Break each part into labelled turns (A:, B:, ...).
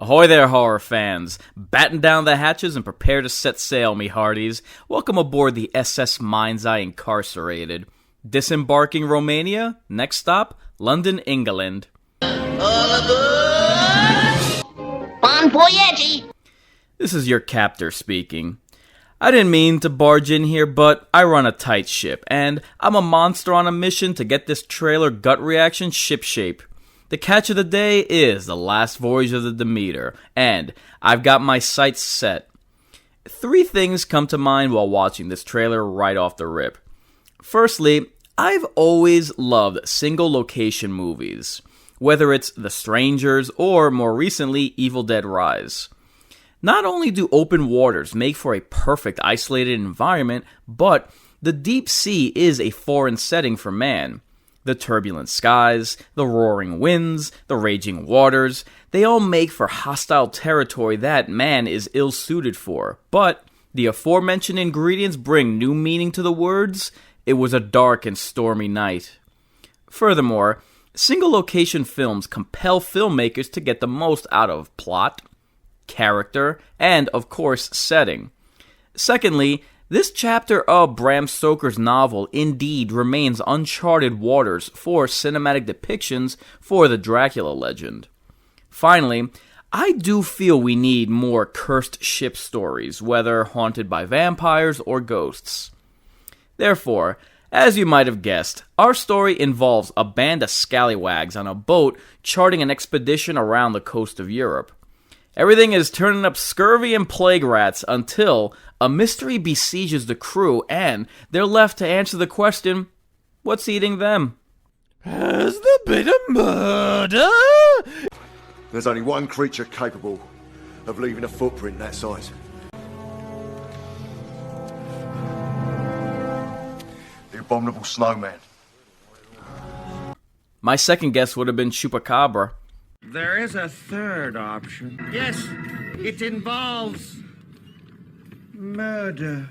A: Ahoy there, horror fans! Batten down the hatches and prepare to set sail, me hearties. Welcome aboard the SS Mind's Eye Incarcerated. Disembarking Romania, next stop, London, England.
B: Bon voyage!
A: This is your captor speaking. I didn't mean to barge in here, but I run a tight ship, and I'm a monster on a mission to get this trailer gut reaction shipshape. The catch of the day is the last voyage of the Demeter, and I've got my sights set. Three things come to mind while watching this trailer right off the rip. Firstly, I've always loved single location movies, whether it's The Strangers or, more recently, Evil Dead Rise. Not only do open waters make for a perfect isolated environment, but the deep sea is a foreign setting for man. The turbulent skies, the roaring winds, the raging waters, they all make for hostile territory that man is ill-suited for. But the aforementioned ingredients bring new meaning to the words, "It was a dark and stormy night." Furthermore, single-location films compel filmmakers to get the most out of plot, character, and, of course, setting. Secondly, this chapter of Bram Stoker's novel indeed remains uncharted waters for cinematic depictions for the Dracula legend. Finally, I do feel we need more cursed ship stories, whether haunted by vampires or ghosts. Therefore, as you might have guessed, our story involves a band of scallywags on a boat charting an expedition around the coast of Europe. Everything is turning up scurvy and plague rats until a mystery besieges the crew and they're left to answer the question, what's eating them?
C: Has there been a murder?
D: There's only one creature capable of leaving a footprint that size. The abominable snowman.
A: My second guess would have been Chupacabra.
C: There is a third option. Yes, it involves murder.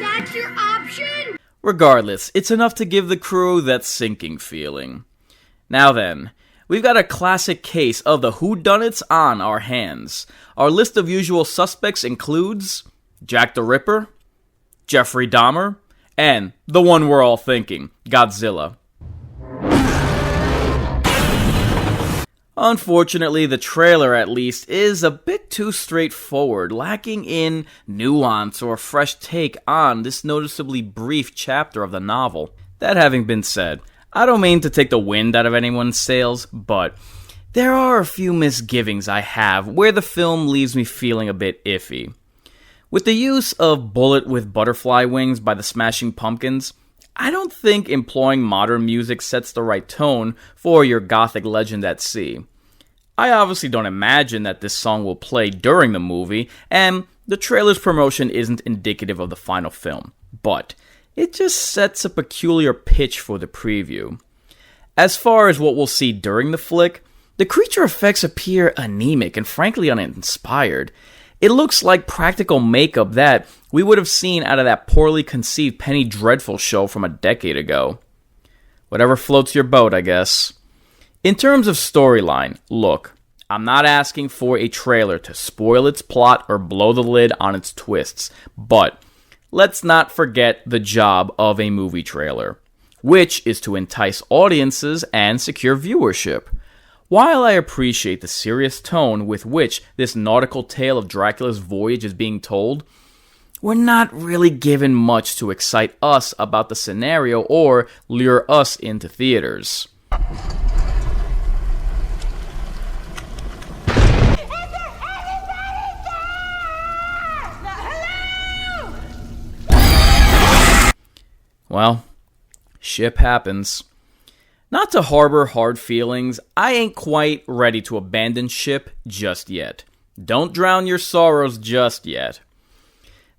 B: That's your option?
A: Regardless, it's enough to give the crew that sinking feeling. Now then, we've got a classic case of the whodunits on our hands. Our list of usual suspects includes Jack the Ripper, Jeffrey Dahmer, and the one we're all thinking, Godzilla. Unfortunately, the trailer, at least, is a bit too straightforward, lacking in nuance or a fresh take on this noticeably brief chapter of the novel. That having been said, I don't mean to take the wind out of anyone's sails, but there are a few misgivings I have where the film leaves me feeling a bit iffy. With the use of Bullet with Butterfly Wings by the Smashing Pumpkins, I don't think employing modern music sets the right tone for your gothic legend at sea. I obviously don't imagine that this song will play during the movie, and the trailer's promotion isn't indicative of the final film, but it just sets a peculiar pitch for the preview. As far as what we'll see during the flick, the creature effects appear anemic and frankly uninspired. It looks like practical makeup that we would have seen out of that poorly conceived Penny Dreadful show from a decade ago. Whatever floats your boat, I guess. In terms of storyline, look, I'm not asking for a trailer to spoil its plot or blow the lid on its twists, but let's not forget the job of a movie trailer, which is to entice audiences and secure viewership. While I appreciate the serious tone with which this nautical tale of Dracula's voyage is being told, we're not really given much to excite us about the scenario or lure us into theaters. Well, ship happens. Not to harbor hard feelings, I ain't quite ready to abandon ship just yet. Don't drown your sorrows just yet.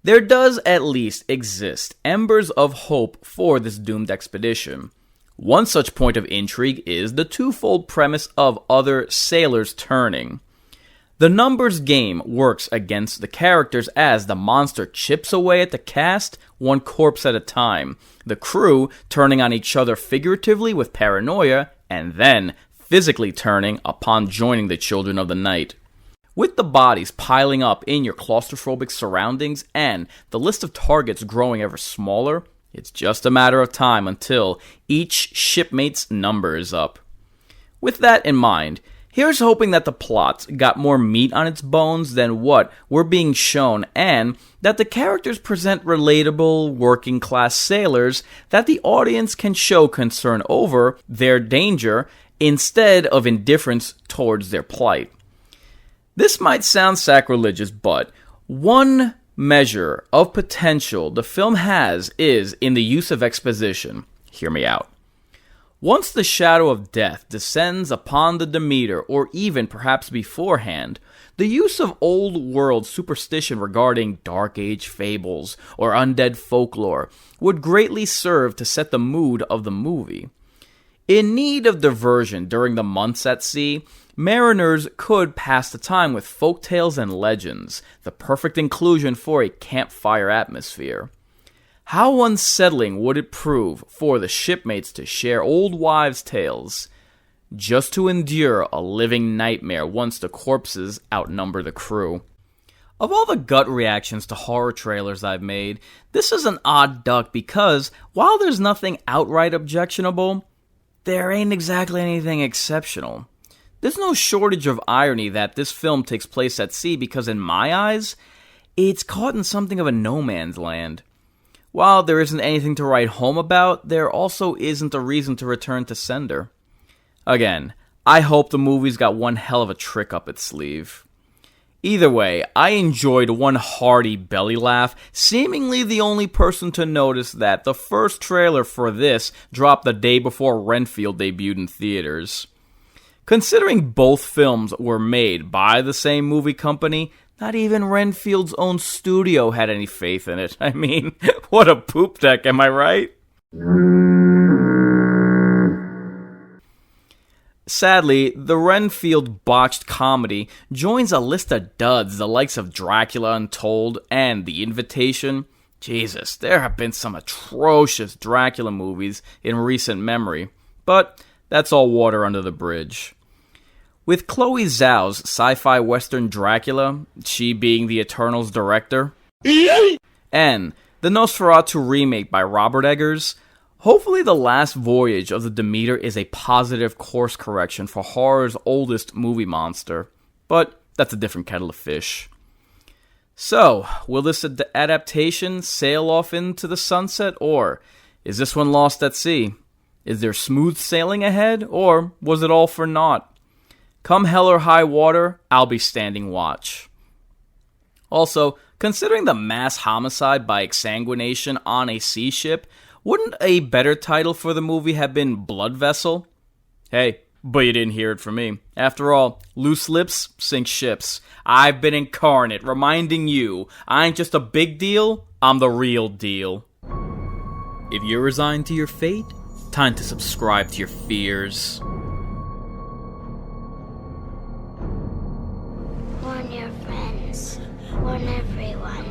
A: There does at least exist embers of hope for this doomed expedition. One such point of intrigue is the twofold premise of other sailors turning. The numbers game works against the characters as the monster chips away at the cast, one corpse at a time, the crew turning on each other figuratively with paranoia, and then physically turning upon joining the Children of the Night. With the bodies piling up in your claustrophobic surroundings and the list of targets growing ever smaller, it's just a matter of time until each shipmate's number is up. With that in mind, here's hoping that the plot got more meat on its bones than what we're being shown, and that the characters present relatable, working-class sailors that the audience can show concern over their danger instead of indifference towards their plight. This might sound sacrilegious, but one measure of potential the film has is in the use of exposition. Hear me out. Once the shadow of death descends upon the Demeter, or even perhaps beforehand, the use of old-world superstition regarding Dark Age fables or undead folklore would greatly serve to set the mood of the movie. In need of diversion during the months at sea, mariners could pass the time with folktales and legends, the perfect inclusion for a campfire atmosphere. How unsettling would it prove for the shipmates to share old wives' tales, just to endure a living nightmare once the corpses outnumber the crew? Of all the gut reactions to horror trailers I've made, this is an odd duck because, while there's nothing outright objectionable, there ain't exactly anything exceptional. There's no shortage of irony that this film takes place at sea because, in my eyes, it's caught in something of a no man's land. While there isn't anything to write home about, there also isn't a reason to return to sender. Again, I hope the movie's got one hell of a trick up its sleeve. Either way, I enjoyed one hearty belly laugh, seemingly the only person to notice that the first trailer for this dropped the day before Renfield debuted in theaters. Considering both films were made by the same movie company, not even Renfield's own studio had any faith in it. I mean, what a poop deck, am I right? Sadly, the Renfield botched comedy joins a list of duds the likes of Dracula Untold and The Invitation. Jesus, there have been some atrocious Dracula movies in recent memory, but that's all water under the bridge. With Chloe Zhao's sci-fi western Dracula, she being the Eternals director, and the Nosferatu remake by Robert Eggers, hopefully the last voyage of the Demeter is a positive course correction for horror's oldest movie monster, but that's a different kettle of fish. So, will this adaptation sail off into the sunset, or is this one lost at sea? Is there smooth sailing ahead, or was it all for naught? Come hell or high water, I'll be standing watch. Also, considering the mass homicide by exsanguination on a sea ship, wouldn't a better title for the movie have been Blood Vessel? Hey, but you didn't hear it from me. After all, loose lips sink ships. I've been Inkarnate, reminding you, I ain't just a big deal, I'm the real deal. If you're resigned to your fate, time to subscribe to your fears.
E: Warn your friends. Warn everyone.